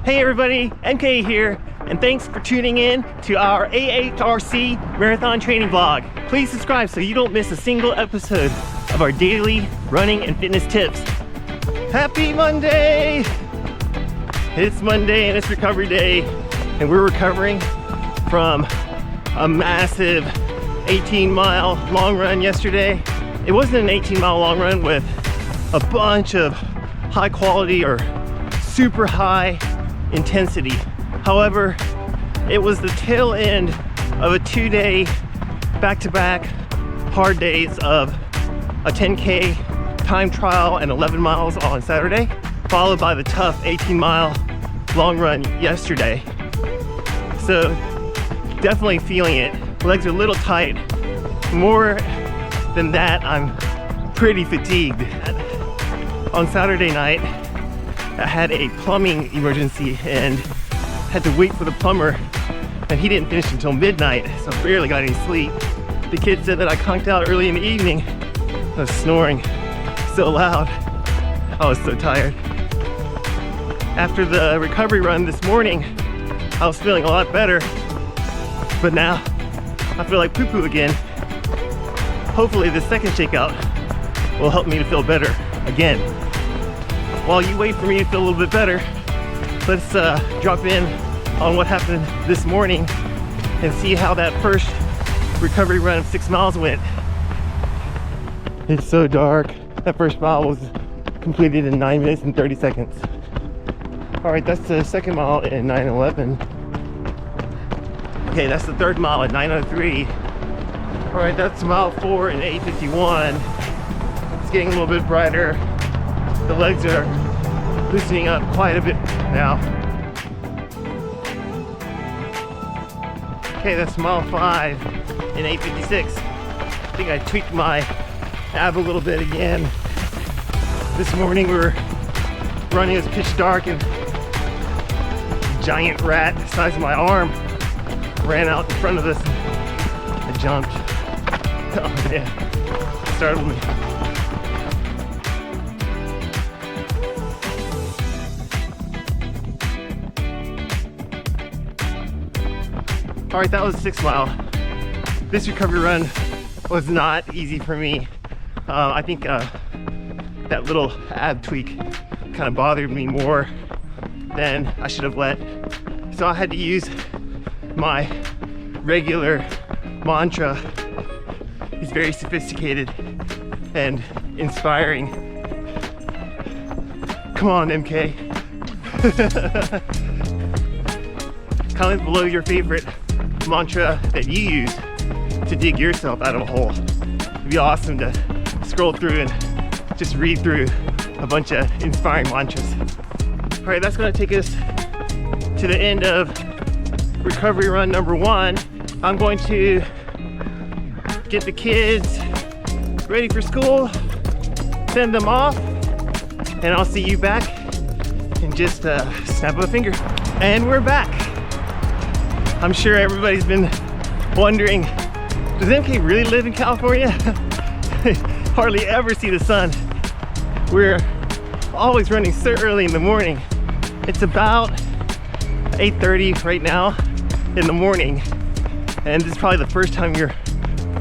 Hey everybody, MK here, and thanks for tuning in to our AHRC marathon training vlog. Please subscribe so you don't miss a single episode of our daily running and fitness tips. Happy Monday! It's Monday and it's recovery day, and we're recovering from a massive 18-mile long run yesterday. It wasn't an 18-mile long run with a bunch of high quality or super high intensity. However, it was the tail end of a 2-day back-to-back hard days of a 10K time trial and 11 miles on Saturday, followed by the tough 18-mile long run yesterday. So definitely feeling it. Legs are a little tight. More than that, I'm pretty fatigued. On Saturday night, I had a plumbing emergency and had to wait for the plumber, and he didn't finish until midnight, so I barely got any sleep. The kid said that I conked out early in the evening. I was snoring so loud. I was so tired. After the recovery run this morning, I was feeling a lot better, but now I feel like poo-poo again. Hopefully the second shakeout will help me to feel better again. While you wait for me to feel a little bit better, let's drop in on what happened this morning and see how that first recovery run of 6 miles went. It's so dark. That first mile was completed in 9 minutes and 30 seconds. All right, that's the second mile in 9:11. Okay, that's the third mile at 9:03. All right, that's mile 4 in 8:51. It's getting a little bit brighter. The legs are loosening up quite a bit now. Okay, that's mile 5 in 8:56. I think I tweaked my ab a little bit again. This morning we were running, it was pitch dark, and a giant rat the size of my arm ran out in front of us and I jumped. Oh man, it startled me. All right, that was 6 mile. This recovery run was not easy for me. I think that little ab tweak kind of bothered me more than I should have let. So I had to use my regular mantra. It's very sophisticated and inspiring. Come on, MK. Comment below your favorite mantra that you use to dig yourself out of a hole. It'd be awesome to scroll through and just read through a bunch of inspiring mantras. All right, that's gonna take us to the end of recovery run number 1. I'm going to get the kids ready for school, send them off, and I'll see you back in just a snap of a finger. And we're back. I'm sure everybody's been wondering, does MK really live in California? Hardly ever see the sun. We're always running so early in the morning. It's about 8:30 right now in the morning, and this is probably the first time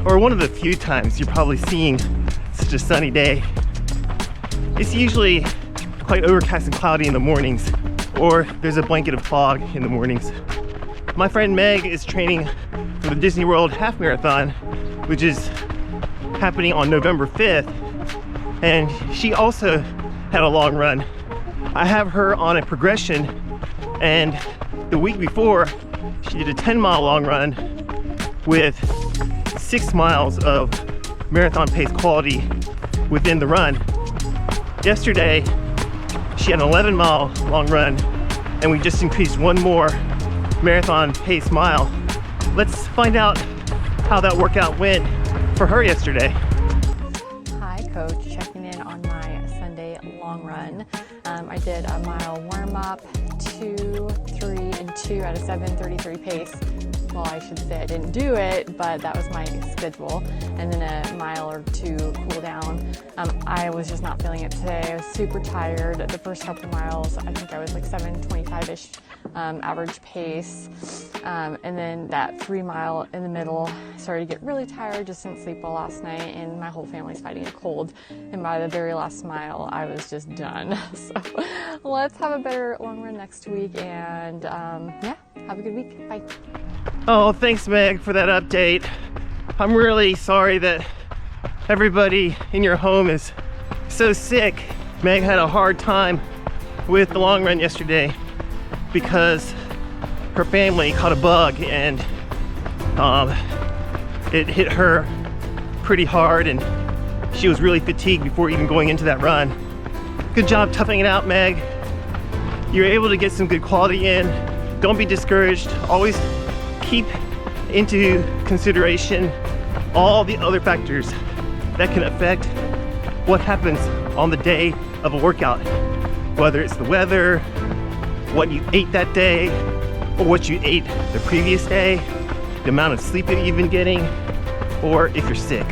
or one of the few times you're probably seeing such a sunny day. It's usually quite overcast and cloudy in the mornings, or there's a blanket of fog in the mornings. My friend Meg is training for the Disney World Half Marathon, which is happening on November 5th, and she also had a long run. I have her on a progression, and the week before she did a 10-mile long run with 6 miles of marathon pace quality within the run. Yesterday she had an 11-mile long run, and we just increased 1 more marathon pace mile. Let's find out how that workout went for her yesterday. Hi, Coach. Checking in on my Sunday long run. I did a mile warm-up, 2, 3, and 2 at a 7:33 pace. well, I should say I didn't do it, but that was my schedule. And then a mile or two cool down. I was just not feeling it today. I was super tired. The first couple miles, I think I was like 7:25-ish average pace. And then that 3 mile in the middle, started to get really tired, just didn't sleep well last night, and my whole family's fighting a cold. And by the very last mile, I was just done. So let's have a better long run next week, and yeah, have a good week. Bye. Oh, thanks, Meg, for that update. I'm really sorry that everybody in your home is so sick. Meg had a hard time with the long run yesterday because her family caught a bug, and it hit her pretty hard, and she was really fatigued before even going into that run. Good job toughing it out, Meg. You're able to get some good quality in. Don't be discouraged. Always keep into consideration all the other factors that can affect what happens on the day of a workout, whether it's the weather, what you ate that day, or what you ate the previous day, the amount of sleep that you've been getting, or if you're sick.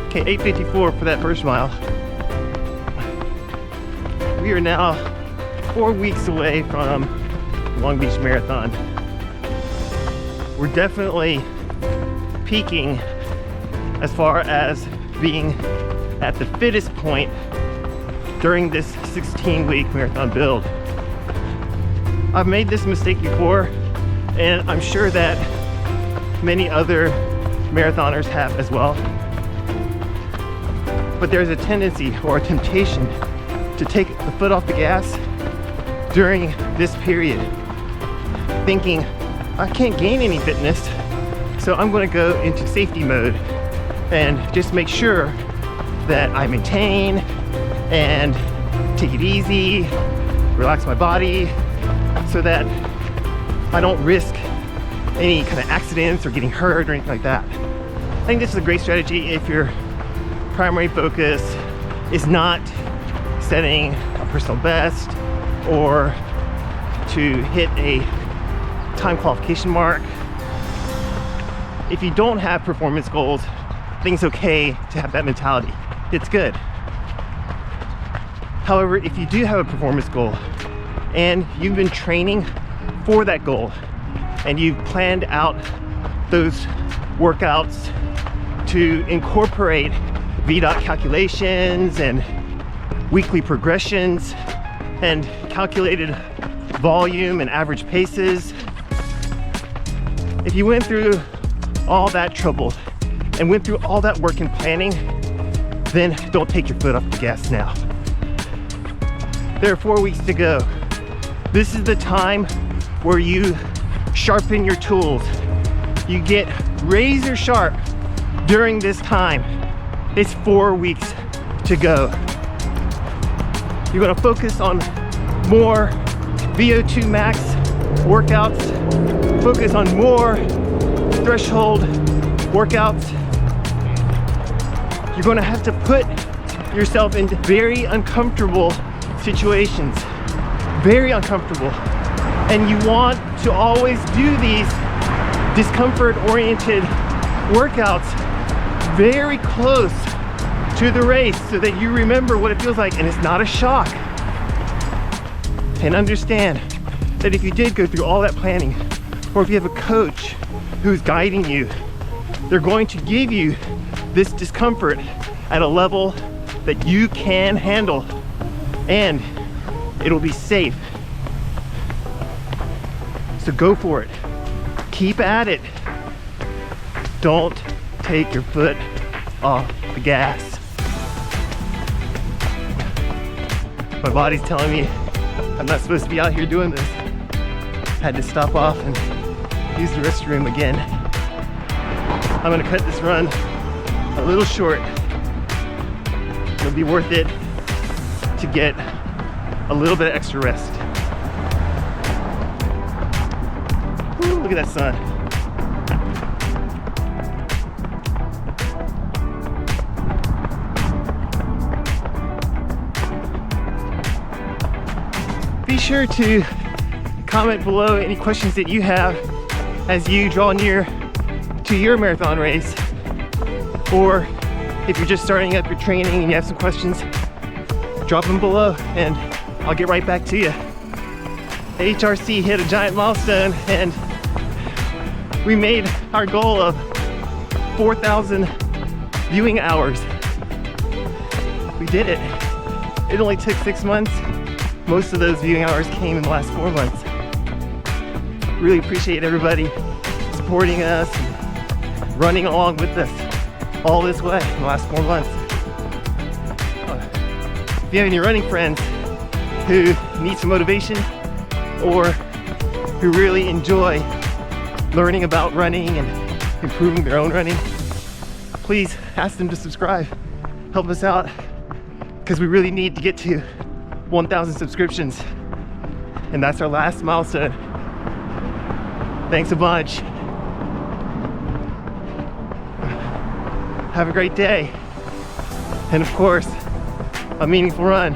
Okay, 8:54 for that first mile. We are now 4 weeks away from Long Beach Marathon. We're definitely peaking as far as being at the fittest point during this 16-week marathon build. I've made this mistake before, and I'm sure that many other marathoners have as well. But there's a tendency or a temptation to take the foot off the gas during this period, thinking, I can't gain any fitness, so I'm going to go into safety mode and just make sure that I maintain and take it easy, relax my body, so that I don't risk any kind of accidents or getting hurt or anything like that. I think this is a great strategy if your primary focus is not setting a personal best or to hit a time qualification mark. If you don't have performance goals, I think it's okay to have that mentality. It's good. However, if you do have a performance goal and you've been training for that goal and you've planned out those workouts to incorporate VDOT calculations and weekly progressions and calculated volume and average paces, if you went through all that trouble and went through all that work and planning, then don't take your foot off the gas now. There are 4 weeks to go. This is the time where you sharpen your tools. You get razor sharp during this time. It's 4 weeks to go. You're gonna focus on more VO2 max workouts, focus on more threshold workouts. You're gonna have to put yourself in very uncomfortable situations, very uncomfortable. And you want to always do these discomfort-oriented workouts very close to the race so that you remember what it feels like and it's not a shock. And understand that if you did go through all that planning, or if you have a coach who's guiding you, they're going to give you this discomfort at a level that you can handle, and it'll be safe. So go for it. Keep at it. Don't take your foot off the gas. My body's telling me I'm not supposed to be out here doing this. Had to stop off and use the restroom again. I'm gonna cut this run a little short. It'll be worth it to get a little bit of extra rest. Woo, look at that sun. Be sure to comment below any questions that you have as you draw near to your marathon race, or if you're just starting up your training and you have some questions, drop them below and I'll get right back to you. AHRC hit a giant milestone and we made our goal of 4,000 viewing hours. We did it. It only took 6 months. Most of those viewing hours came in the last 4 months. Really appreciate everybody supporting us and running along with us all this way in the last 4 months. If you have any running friends who need some motivation or who really enjoy learning about running and improving their own running, please ask them to subscribe. Help us out, because we really need to get to 1,000 subscriptions, and that's our last milestone. Thanks a bunch. Have a great day, and of course, a meaningful run.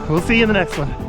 We'll see you in the next one.